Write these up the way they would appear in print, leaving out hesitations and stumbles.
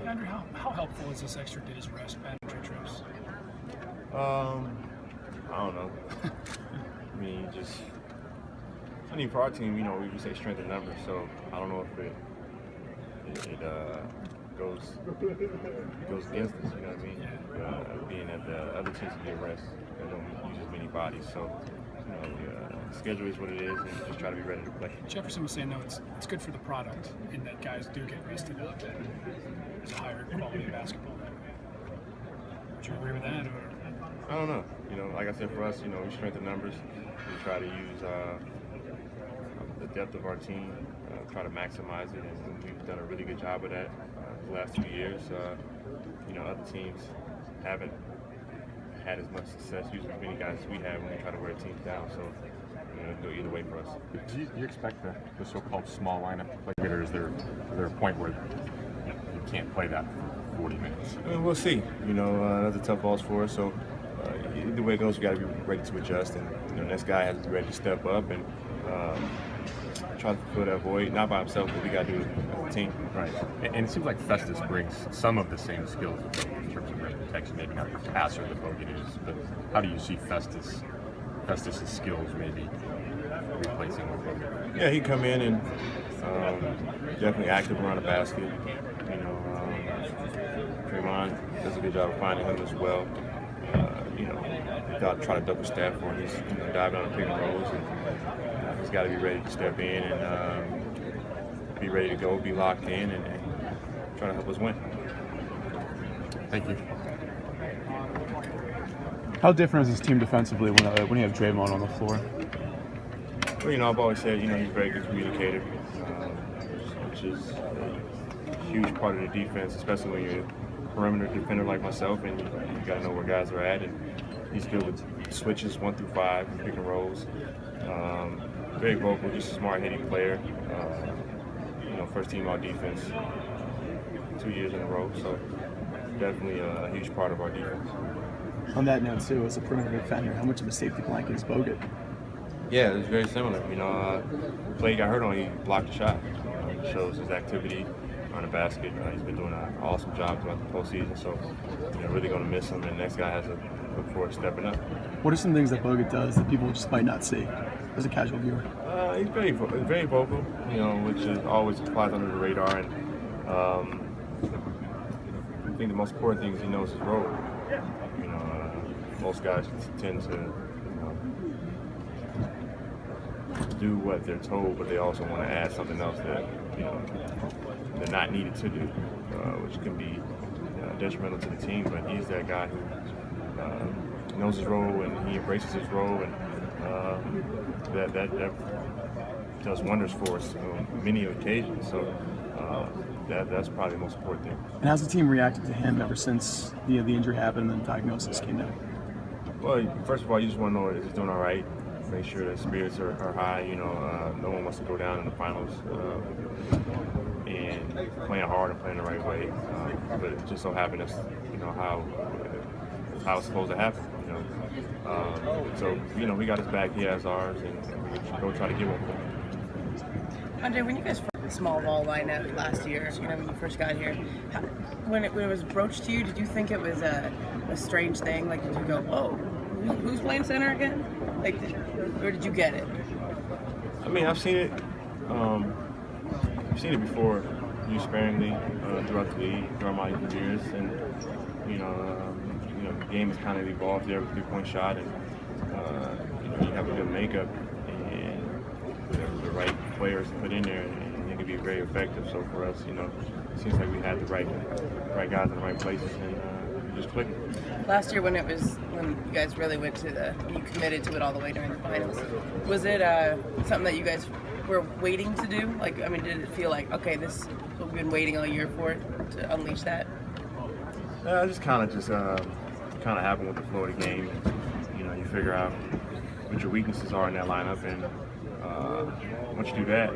Andrew, how helpful is this extra day's rest, managing trips? I don't know. I mean, for our team, we just say strength in numbers, so I don't know if it goes against us, you know what I mean? Being that the other teams can get rest, they don't use as many bodies, so the schedule is what it is, and just try to be ready to play. Jefferson was saying, no, it's good for the product in that guys do get rested up and there's a higher quality of basketball that way. Would you agree with that? Or? I don't know. Like I said, for us, we strengthen numbers. We try to use the depth of our team, try to maximize it, and we've done a really good job of that the last 2 years. Other teams haven't had as much success using as many guys as we have when we try to wear teams down. So, it'll go either way for us. Do you expect the so-called small lineup to play good, or is there a point where you can't play that for 40 minutes? I mean, we'll see. That's a tough balls for us. So either way it goes, we got to be ready to adjust, and next guy has to be ready to step up and try to fill that void, not by himself, but we got to do it as a team. Right. And it seems like Festus brings some of the same skills in terms of rim protection, maybe not the passer that Bogut is, but how do you see Festus's skills maybe replacing with Bogut? Yeah, he come in and definitely active around the basket. Draymond does a good job of finding him as well. Try to double staff for him. He's diving on the pick and rolls, and he's got to be ready to step in and be ready to go, be locked in, and try to help us win. Thank you. How different is this team defensively when you have Draymond on the floor? Well, I've always said, he's a very good communicator, which is a huge part of the defense, especially when you're a perimeter defender like myself, and you got to know where guys are at. And he's good with switches 1 through 5, and pick and rolls. Very vocal, just a smart-headed player. First team all defense 2 years in a row, so definitely a huge part of our defense. On that note, too, as a perimeter defender, how much of a safety blanket is Bogut? Yeah, it's very similar. The play he got hurt on, he blocked the shot. It shows his activity on the basket. He's been doing an awesome job throughout the postseason, so really going to miss him, and the next guy has to look forward to stepping up. What are some things that Bogut does that people just might not see as a casual viewer? He's very vocal, which always flies under the radar, and I think the most important thing is he knows his role. Most guys tend to do what they're told, but they also want to add something else that they're not needed to do, which can be detrimental to the team. But he's that guy who knows his role and he embraces his role, and that does wonders for us on many occasions. So that's probably the most important thing. And how's the team reacted to him ever since the injury happened and the diagnosis came out? Well, first of all, you just want to know that he's doing all right. Make sure that spirits are high. No one wants to go down in the finals and playing hard and playing the right way. But it just so happened that's how it's supposed to happen. So we got his back. He has ours, and we can go try to get one. Andre, when you guys first small ball lineup last year, when you first got here, when it was broached to you, did you think it was a strange thing? Like, did you go, whoa, who's playing center again? Like, or did you get it? I mean, I've seen it. I've seen it before, used sparingly throughout the league, throughout my years, and the game has kind of evolved there with 3-point shot, and you have a good makeup and the right players put in there, and it can be very effective. So for us, it seems like we had the right guys in the right places, and just clicked. Last year, when you guys really you committed to it all the way during the finals, was it something that you guys were waiting to do? Like, I mean, did it feel like, okay, this is what we've been waiting all year for, to unleash that? It just kind of happened with the flow of the game. You figure out what your weaknesses are in that lineup, and once you do that,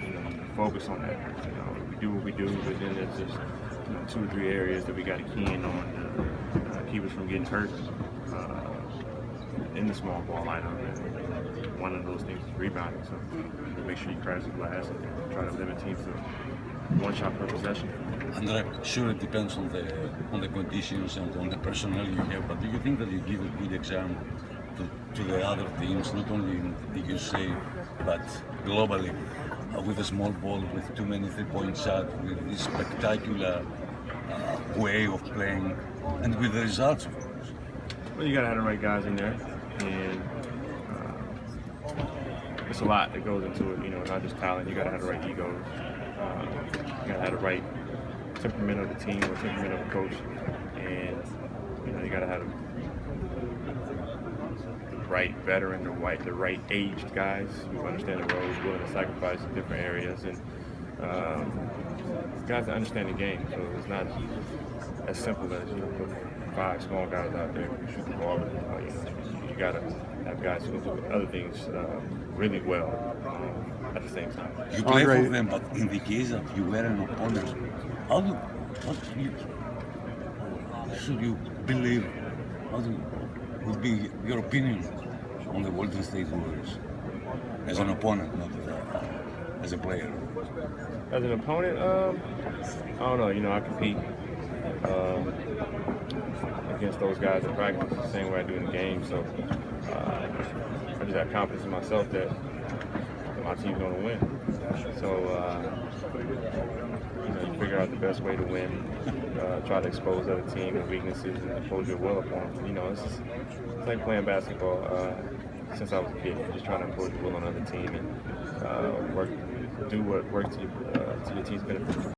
you focus on that. We do what we do, but then there's just 2 or 3 areas that we got to key in on to keep us from getting hurt in the small ball lineup. And one of those things is rebounding. So make sure you crash the glass and try to limit teams to one shot per possession. And sure, it depends on the conditions and on the personnel you have. But do you think that you give a good example to the other teams, not only in the USA, but globally, with a small ball, with too many three-point shots, with this spectacular way of playing, and with the results, of course? Well, you gotta have the right guys in there, and it's a lot that goes into it. You know, not just talent. You gotta have the right egos. You gotta have the right temperament of the team or temperament of the coach, and you know, you gotta have the right veteran, the right aged guys who understand the roles, willing to sacrifice in different areas, and guys that understand the game. So it's not as simple as put 5 small guys out there who shoot the ball. You gotta have guys who do other things really well at the same time. You play for them, but in the case that you were an opponent, should you believe? Would be your opinion on the Golden State Warriors as an opponent, not as a player? As an opponent, I don't know. You know, I compete against those guys in practice the same way I do in the game. So I just have confidence in myself that my team's going to win. So you know, you figure out the best way to win. Try to expose other team and weaknesses and impose your will upon them. You know, it's like playing basketball since I was a kid. Just trying to impose your will on another team and do what works to your team's benefit.